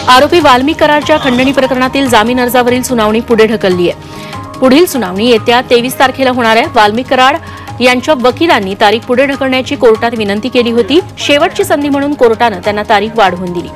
आरोपी वाल्मिक कराडच्या खंडणी प्रकरणातील जामीन अर्जावरील सुनावणी पुढे ढकलली आहे। पुढील सुनावणी येत्या 23 तारखेला होणार आहे। वाल्मिक कराड यांच्या वकिलांनी तारीख पुढे ढकलण्याची कोर्टात विनंती केली होती। शेवटची संधी म्हणून कोर्टाने त्यांना तारीख वाढवून दिली।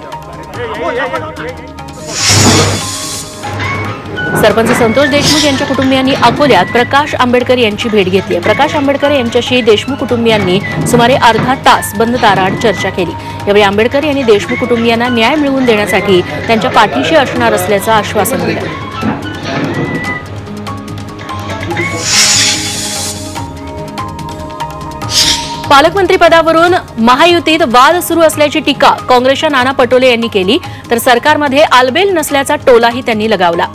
सरपंच संतोष देशमुख यांच्या कुटुंबियांनी अकोल्यात प्रकाश आंबेडकर यांची भेट घेतली आहे। प्रकाश आंबेडकर यांच्याशी देशमुख कुटुंबियांनी सुमारे अर्धा तास बंद दाराआड चर्चा केली। यावेळी आंबेडकर यांनी देशमुख कुटुंबियांना न्याय मिळवून देण्यासाठी त्यांच्या पाठीशी असणार असल्याचं आश्वासन दिलं। पालकमंत्रीपदावरून महायुतीत वाद सुरू असल्याची टीका काँग्रेसच्या नाना पटोले यांनी केली, तर सरकारमध्ये आलबेल नसल्याचा टोलाही त्यांनी लगावला।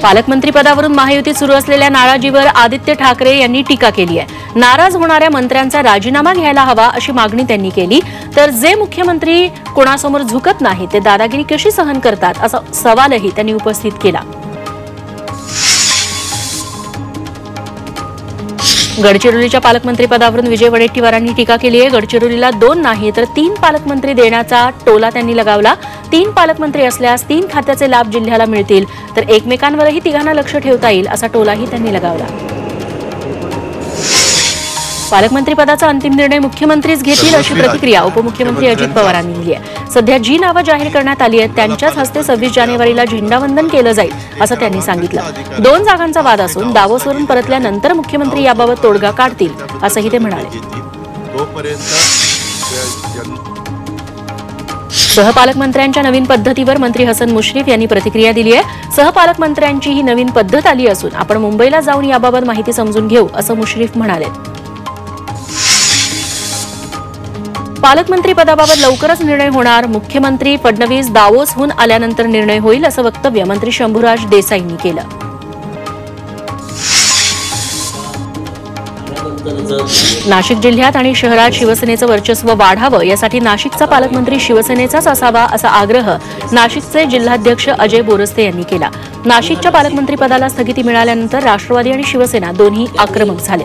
पालकमंत्रीपदावरून महायुतीत सुरू असलेल्या नाराजीवर आदित्य ठाकरे यांनी टीका केली आहे। नाराज होणाऱ्या मंत्र्यांचा राजीनामा घ्यायला हवा अशी मागणी त्यांनी केली, तर जे मुख्यमंत्री कोणासमोर झुकत नाही ते दादागिरी कशी सहन करतात असा सवालही त्यांनी उपस्थित केला। गडचिरोलीच्या पालकमंत्रीपदावरून विजय वडेट्टीवारांनी टीका केली आहे। गडचिरोलीला 2 नाही तर 3 पालकमंत्री देण्याचा टोला त्यांनी लगावला। 3 पालकमंत्री असल्यास 3 खात्याचे लाभ जिल्ह्याला मिळतील, तर एकमेकांवरही तिघांना लक्ष ठेवता येईल असा टोलाही त्यांनी लगावला। पालकमंत्रीपदाचा अंतिम निर्णय मुख्यमंत्रीच घेतील अशी प्रतिक्रिया उपमुख्यमंत्री अजित पवारांनी दिली आहे। सध्या जी नावं जाहीर करण्यात आली आहेत त्यांच्याच हस्ते 26 जानेवारीला झेंडावंदन केलं जाईल असं त्यांनी सांगितलं। 2 जागांचा वाद असून दावोसवरून परतल्यानंतर मुख्यमंत्री याबाबत तोडगा काढतील असंही ते म्हणाले। सहपालकमंत्र्यांच्या नवीन पद्धतीवर मंत्री हसन मुश्रीफ यांनी प्रतिक्रिया दिली आहे। सहपालकमंत्र्यांची ही नवीन पद्धत आली असून आपण मुंबईला जाऊन याबाबत माहिती समजून घेऊ असं मुश्रीफ म्हणाले। पालकमंत्री पदाबाबत लवकरच निर्णय होणार। मुख्यमंत्री फडणवीस दावोसहून आल्यानंतर निर्णय होईल असं वक्तव्य मंत्री शंभूराज देसाईंनी केलं। नाशिक जिल्ह्यात आणि शहरात शिवसेनेचं वर्चस्व वाढावं यासाठी नाशिकचा पालकमंत्री शिवसेनेचाच असावा असा आग्रह नाशिकचे जिल्हाध्यक्ष अजय बोरस्ते यांनी केला। नाशिकच्या पालकमंत्री पदाला स्थगिती मिळाल्यानंतर राष्ट्रवादी आणि शिवसेना दोन्ही आक्रमक झाले।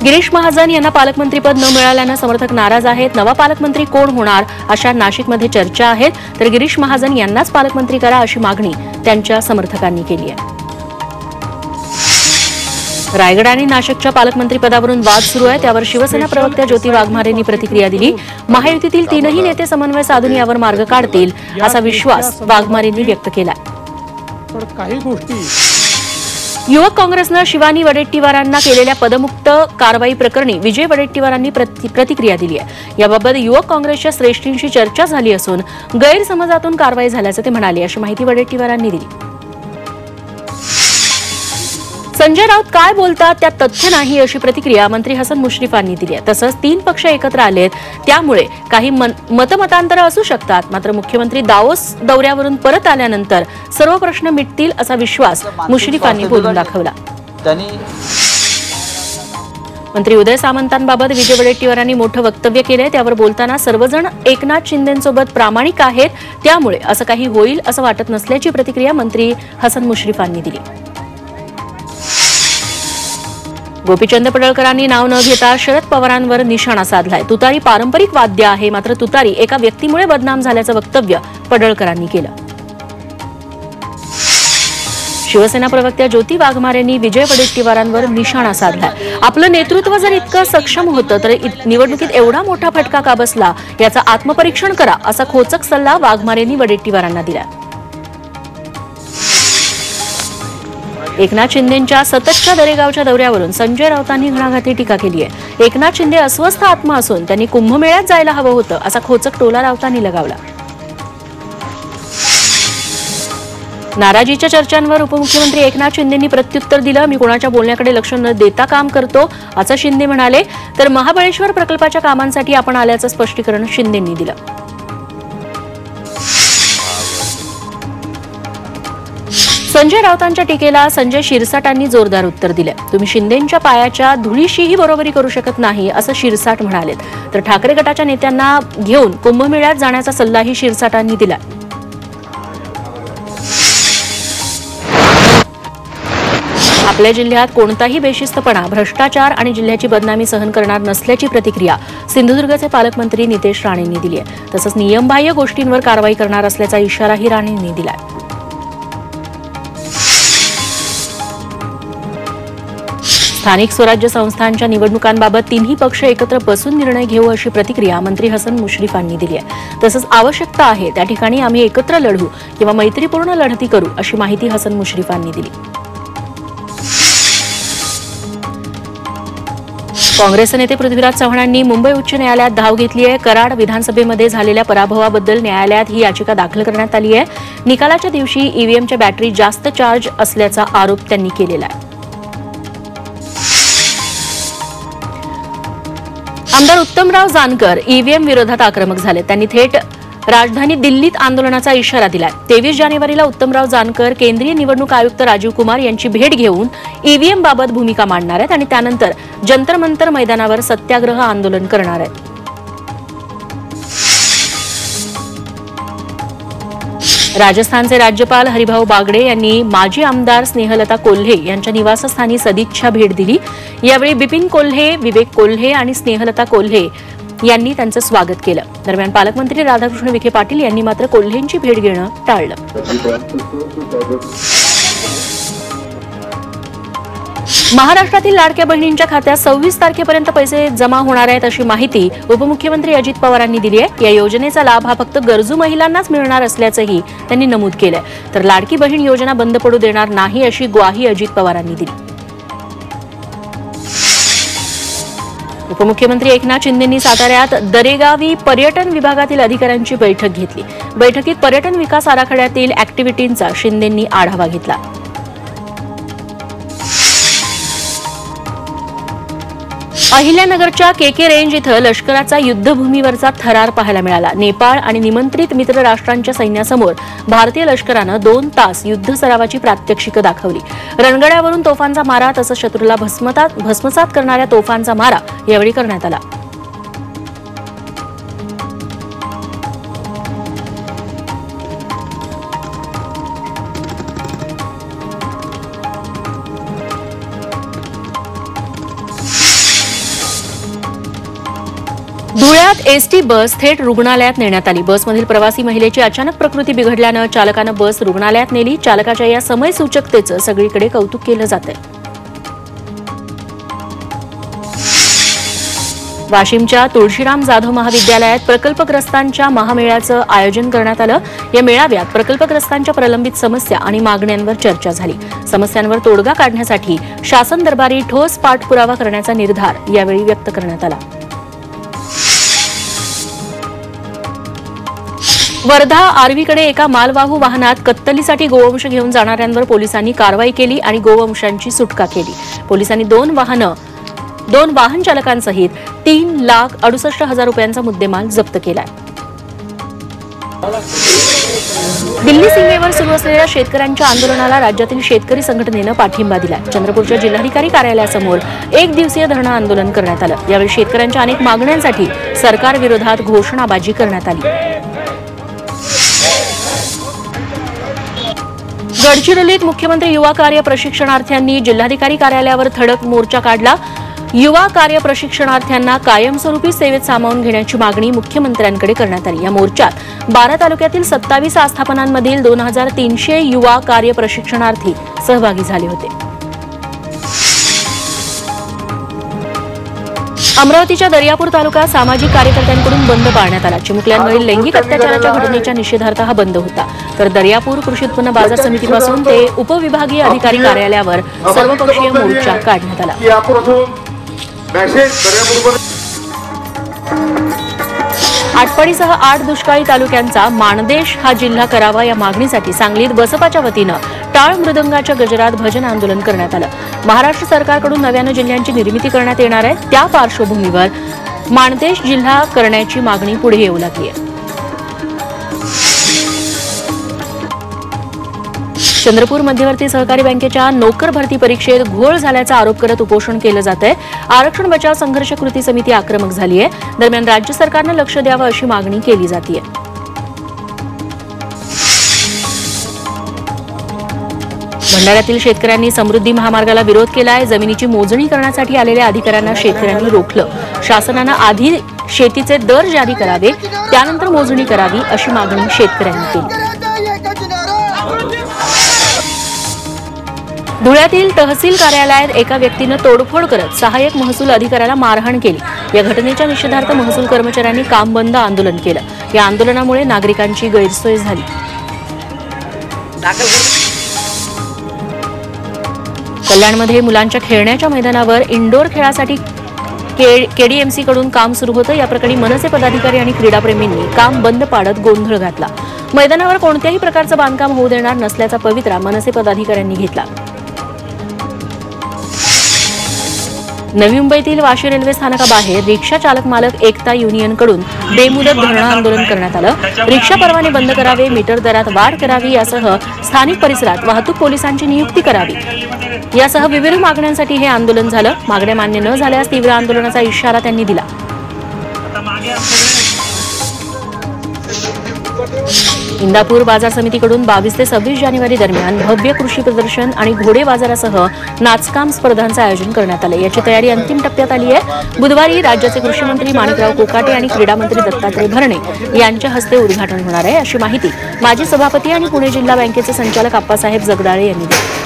गिरीश महाजन यांना पालकमंत्रीपद न मिळाल्यानं समर्थक नाराज आहेत। नवा पालकमंत्री कोण होणार अशा नाशिकमध्ये चर्चा आहेत, तर गिरीश महाजन यांनाच पालकमंत्री करा अशी मागणी त्यांच्या समर्थकांनी केली आहे। रायगड आणि नाशिकच्या पालकमंत्रीपदावरून वाद सुरू आहे, त्यावर शिवसेना प्रवक्त्या ज्योती वाघमारेंनी प्रतिक्रिया दिली। महायुतीतील 3ही नेते समन्वय साधून यावर मार्ग काढतील असा विश्वास वाघमारेंनी व्यक्त केला। काही गोष्टी युवक काँग्रेसनं शिवानी वडेट्टीवारांना केलेल्या पदमुक्त कारवाई प्रकरणी विजय वडेट्टीवारांनी प्रतिक्रिया दिली आहे। याबाबत युवक काँग्रेसच्या श्रेष्ठींशी चर्चा झाली असून गैरसमजातून कारवाई झाल्याचं ते म्हणाले, अशी माहिती वडेट्टीवारांनी दिली। संजय राऊत काय बोलतात त्यात तथ्य नाही अशी प्रतिक्रिया मंत्री हसन मुश्रीफांनी दिली आहे। तसंच 3 पक्ष एकत्र आलेत त्यामुळे काही मतमतांतरं असू शकतात, मात्र मुख्यमंत्री दावोस दौऱ्यावरून परत आल्यानंतर सर्व प्रश्न मिटतील असा विश्वास मुश्रीफांनी बोलून दाखवला। मंत्री उदय सामंतांबाबत विजय वडेट्टीवारांनी मोठं वक्तव्य केलंय। त्यावर बोलताना सर्वजण एकनाथ शिंदेंसोबत प्रामाणिक आहेत, त्यामुळे असं काही होईल असं वाटत नसल्याची प्रतिक्रिया मंत्री हसन मुश्रीफांनी दिली। गोपीचंद पडळकरांनी नाव न घेता शरद पवारांवर निशाणा साधलाय। तुतारी पारंपरिक वाद्य आहे, मात्र तुतारी एका व्यक्तीमुळे बदनाम झाल्याचं वक्तव्य पडळकरांनी केलं। शिवसेना प्रवक्त्या ज्योती वाघमारेंनी विजय वडेट्टीवारांवर निशाणा साधलाय। आपलं नेतृत्व जर इतकं सक्षम होतं तर निवडणुकीत एवढा मोठा फटका का बसला याचं आत्मपरीक्षण करा असा खोचक सल्ला वाघमारेंनी वडेट्टीवारांना दिला। एकनाथ शिंदेंच्या सततच्या दरेगावच्या दौऱ्यावरून संजय राऊतांनी घणाघाती टीका केली आहे। एकनाथ शिंदे अस्वस्थ आत्मा असून त्यांनी कुंभमेळ्यात जायला हवं होतं असा खोचक टोला राऊतांनी लगावला। नाराजीच्या चर्चांवर उपमुख्यमंत्री एकनाथ शिंदेंनी प्रत्युत्तर दिलं। मी कोणाच्या बोलण्याकडे लक्ष न देता काम करतो असं शिंदे म्हणाले, तर महाबळेश्वर प्रकल्पाच्या कामांसाठी आपण आल्याचं स्पष्टीकरण शिंदेंनी दिलं। संजय राऊतांच्या टीकेला संजय शिरसाटांनी जोरदार उत्तर दिले। तुम्ही शिंदेंच्या पायाच्या धुळीशीही बरोबरी करू शकत नाही असं शिरसाट म्हणालेत, तर ठाकरे गटाच्या नेत्यांना घेऊन कुंभमेळ्यात जाण्याचा सल्लाही शिरसाटांनी दिला। आपल्या जिल्ह्यात कोणताही बेशिस्तपणा, भ्रष्टाचार आणि जिल्ह्याची बदनामी सहन करणार नसल्याची प्रतिक्रिया सिंधुदुर्गचे पालकमंत्री नितेश राणेंनी दिली आहे. तसंच नियमबाह्य गोष्टींवर कारवाई करणार असल्याचा इशाराही राणेंनी दिला. स्थानिक स्वराज्य संस्थांच्या निवडणुकांबाबत तिन्ही पक्ष एकत्र बसून निर्णय घेऊ अशी प्रतिक्रिया मंत्री हसन मुश्रीफांनी दिली आहे. तसंच आवश्यकता आहे त्या ठिकाणी आम्ही एकत्र लढू किंवा मैत्रीपूर्ण लढती करू अशी माहिती हसन मुश्रीफांनी दिली. काँग्रेस नेते पृथ्वीराज चव्हाणांनी मुंबई उच्च न्यायालयात धाव घेतली आहे. कराड विधानसभेमध्ये झालेल्या पराभवाबद्दल न्यायालयात ही याचिका दाखल करण्यात आली आहे. निकालाच्या दिवशी ईव्हीएमच्या बॅटरी जास्त चार्ज असल्याचा आरोप त्यांनी केलेला आहे. आमदार उत्तमराव जानकर ईव्हीएम विरोधात आक्रमक झाले. त्यांनी थेट राजधानी दिल्लीत आंदोलनाचा इशारा दिलाय. 23 जानेवारीला उत्तमराव जानकर केंद्रीय निवडणूक आयुक्त राजीव कुमार यांची भेट घेऊन ईव्हीएम बाबत भूमिका मांडणार आहेत आणि त्यानंतर जंतर मंतर मैदानावर सत्याग्रह आंदोलन करणार आहेत. राजस्थानचे राज्यपाल हरिभाऊ बागडे यांनी माजी आमदार स्नेहलता कोल्हे यांच्या निवासस्थानी सदिच्छा भेट दिली. यावेळी बिपिन कोल्हे, विवेक कोल्हे आणि स्नेहलता कोल्हे यांनी त्यांचं स्वागत केलं. दरम्यान पालकमंत्री राधाकृष्ण विखे पाटील यांनी मात्र कोल्हेंची भेट घेणं टाळलं. महाराष्ट्रातील लाडक्या बहिणींच्या खात्यात 26 तारखेपर्यंत पैसे जमा होणार आहेत अशी माहिती उपमुख्यमंत्री अजित पवारांनी दिली आहे. या योजनेचा लाभ हा फक्त गरजू महिलांनाच मिळणार असल्याचंही त्यांनी नमूद केलंय. तर लाडकी बहीण योजना बंद पडू देणार नाही अशी ग्वाही अजित पवारांनी दिली. उपमुख्यमंत्री एकनाथ शिंदेंनी साताऱ्यात दरेगावी पर्यटन विभागातील अधिकाऱ्यांची बैठक घेतली. बैठकीत पर्यटन विकास आराखड्यातील अॅक्टिव्हिटींचा शिंदेंनी आढावा घेतला. अहिल्यानगरच्या केके रेंज इथं लष्कराचा युद्धभूमीवरचा थरार पाहायला मिळाला. नेपाळ आणि निमंत्रित मित्र राष्ट्रांच्या सैन्यासमोर भारतीय लष्करानं 2 तास युद्ध सरावाची प्रात्यक्षिकं दाखवली. रणगाड्यावरून तोफांचा मारा तसंच शत्रूला भस्मसात करणाऱ्या तोफांचा मारा यावेळी करण्यात आला. धुळ्यात एसटी बस थेट रुग्णालयात नेण्यात आली. बसमधील प्रवासी महिलेची अचानक प्रकृती बिघडल्यानं चालकानं बस रुग्णालयात नेली. चालकाच्या या समयसूचकतेचं सगळीकडे कौतुक केलं जातंय. वाशिमच्या तुळशीराम जाधव महाविद्यालयात प्रकल्पग्रस्तांच्या महामेळ्याचं आयोजन करण्यात आलं. या मेळाव्यात प्रकल्पग्रस्तांच्या प्रलंबित समस्या आणि मागण्यांवर चर्चा झाली. समस्यांवर तोडगा काढण्यासाठी शासन दरबारी ठोस पाठपुरावा करण्याचा निर्धार यावेळी व्यक्त करण्यात आला. वर्धा आर्वीकडे एका मालवाहू वाहनात कत्तलीसाठी गोवंश घेऊन जाणाऱ्यांवर पोलिसांनी कारवाई केली आणि गोवंशांची सुटका केली. पोलिसांनी दोन वाहन चालकांसहित 3,68,000 रुपयांचा मुद्देमाल जप्त केलाय. दिल्ली सीमेवर सुरू असलेल्या शेतकऱ्यांच्या आंदोलनाला राज्यातील शेतकरी संघटनेनं पाठिंबा दिला. चंद्रपूरच्या जिल्हाधिकारी कार्यालयासमोर 1 दिवसीय धरणं आंदोलन करण्यात आलं. यावेळी शेतकऱ्यांच्या अनेक मागण्यांसाठी सरकारविरोधात घोषणाबाजी करण्यात आली. गडचिरोलीत मुख्यमंत्री युवा कार्य प्रशिक्षणार्थ्यांनी जिल्हाधिकारी कार्यालयावर धडक मोर्चा काढला. युवा कार्य प्रशिक्षणार्थ्यांना कायमस्वरूपी सेवेत सामावून घेण्याची मागणी मुख्यमंत्र्यांकडे करण्यात आली. या मोर्चात 12 तालुक्यातील 27 आस्थापनांमधील 2,300 युवा कार्य प्रशिक्षणार्थी सहभागी झाले होते. अमरावतीच्या दर्यापूर तालुका सामाजिक कार्यकर्त्यांकडून बंद पाळण्यात आला. चिमुकल्यांवरील लैंगिक अत्याचाराच्या घटनेच्या निषेधार्थ हा बंद होता. तर दर्यापूर कृषी उत्पन्न बाजार समितीपासून ते उपविभागीय अधिकारी कार्यालयावर सर्वपक्षीय मोर्चा काढण्यात आला. आटपाडीसह 8 दुष्काळी तालुक्यांचा माणदेश हा जिल्हा करावा या मागणीसाठी सांगलीत बसपाच्या वतीनं टाळ मृदंगाच्या गजरात भजन आंदोलन करण्यात आलं. महाराष्ट्र सरकारकडून नव्यानं जिल्ह्यांची निर्मिती करण्यात येणार आहे. त्या पार्श्वभूमीवर माणदेश जिल्हा करण्याची मागणी पुढे येऊ लागली आहे. चंद्रपूर मध्यवर्ती सहकारी बँकेच्या नोकर भरती परीक्षेत घोळ झाल्याचा आरोप करत उपोषण केलं जात आहे. आरक्षण बचाव संघर्ष कृती समिती आक्रमक झाली आहे. दरम्यान राज्य सरकारनं लक्ष द्यावं अशी मागणी केली जाते. भंडाऱ्यातील शेतकऱ्यांनी समृद्धी महामार्गाला विरोध केलाय. जमिनीची मोजणी करण्यासाठी आलेल्या अधिकाऱ्यांना शेतकऱ्यांनी रोखलं. शासनानं आधी शेतीचे दर जारी करावे, त्यानंतर मोजणी करावी अशी मागणी शेतकऱ्यांनी केली. धुळ्यातील तहसील कार्यालयात एका व्यक्तीनं तोडफोड करत सहाय्यक महसूल अधिकाऱ्याला मारहाण केली. या घटनेच्या निषेधार्थ महसूल कर्मचाऱ्यांनी काम बंद आंदोलन केलं. या आंदोलनामुळे नागरिकांची गैरसोय झाली. कल्याणमध्ये मुलांच्या खेळण्याच्या मैदानावर इंडोर खेळासाठी केडीएमसी कडून काम सुरू होतं. या प्रकरणी मनसे पदाधिकारी आणि क्रीडाप्रेमींनी काम बंद पाडत गोंधळ घातला. मैदानावर कोणत्याही प्रकारचं बांधकाम होऊ देणार नसल्याचा पवित्रा मनसे पदाधिकाऱ्यांनी घेतला. नवी मुंबईतील वाशी रेल्वे स्थानकाबाहेर रिक्षा चालक मालक एकता युनियनकडून बेमुदत धरणं आंदोलन करण्यात आलं. रिक्षा परवाने बंद करावे, मीटर दरात वाढ करावी यासह स्थानिक परिसरात वाहतूक पोलिसांची नियुक्ती करावी यासह विविध मागण्यांसाठी हे आंदोलन झालं. मागण्या मान्य न झाल्यास तीव्र आंदोलनाचा इशारा त्यांनी दिला. इंदापूर बाजार समितीकडून 22 ते 26 जानेवारी दरम्यान भव्य कृषी प्रदर्शन आणि घोडे बाजारासह नाचकाम स्पर्धांचं आयोजन करण्यात आलं. याची तयारी अंतिम टप्प्यात आली आहे. बुधवारी राज्याचे कृषी मंत्री माणिकराव कोकाटे आणि क्रीडा मंत्री दत्तात्रय भरणे यांच्या हस्ते उद्घाटन होणार आहे, अशी माहिती माजी सभापती आणि पुणे जिल्हा बँकेचे संचालक आप्पासाहेब जगदाळे यांनी दिली.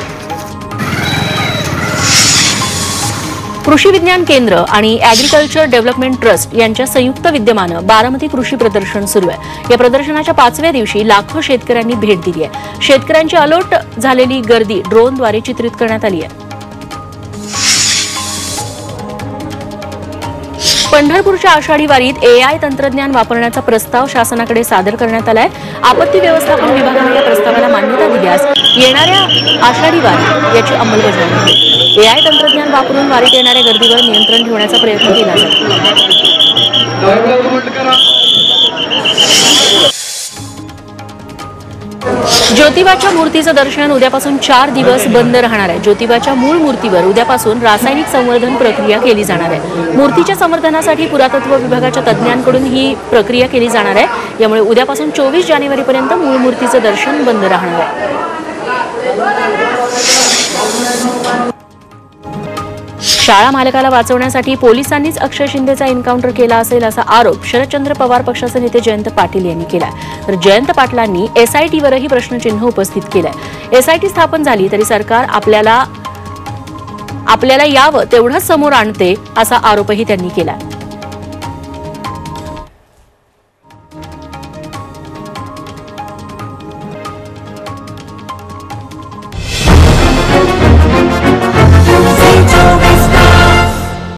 कृषी विज्ञान केंद्र आणि ॲग्रिकल्चर डेव्हलपमेंट ट्रस्ट यांच्या संयुक्त विद्यमानं बारामती कृषी प्रदर्शन सुरू आहे. या प्रदर्शनाच्या 5व्या दिवशी लाखो शेतकऱ्यांनी भेट दिली आहे. शेतकऱ्यांची अलोट झालेली गर्दी ड्रोनद्वारे चित्रित करण्यात आली आहे. पंढरपूरच्या आषाढी वारीत AI तंत्रज्ञान वापरण्याचा प्रस्ताव शासनाकडे सादर करण्यात आलाय. आपत्ती व्यवस्थापन विभागाने या प्रस्तावाला मान्यता दिल्यास येणाऱ्या आषाढी वारी याची अंमलबजावणी होईल. AI तंत्रज्ञान वापरून वारीत येणाऱ्या गर्दीवर नियंत्रण ठेवण्याचा प्रयत्न केला जातो. ज्योतिबाच्या मूर्तीचं दर्शन उद्यापासून 4 दिवस बंद राहणार आहे. ज्योतिबाच्या मूळ मूर्तीवर उद्यापासून रासायनिक संवर्धन प्रक्रिया केली जाणार आहे. मूर्तीच्या संवर्धनासाठी पुरातत्व विभागाच्या तज्ज्ञांकडून ही प्रक्रिया केली जाणार आहे. यामुळे उद्यापासून 24 जानेवारीपर्यंत मूळ मूर्तीचं दर्शन बंद राहणार आहे. शाळा मालकाला वाचवण्यासाठी पोलिसांनीच अक्षय शिंदेचा एन्काउंटर केला असेल असा आरोप शरदचंद्र पवार पक्षाचे नेते जयंत पाटील यांनी केला. तर जयंत पाटलांनी SITवरही प्रश्नचिन्ह उपस्थित केलंय. SIT स्थापन झाली तरी सरकार आपल्याला यावं तेवढंच समोर आणते असा आरोपही त्यांनी केला.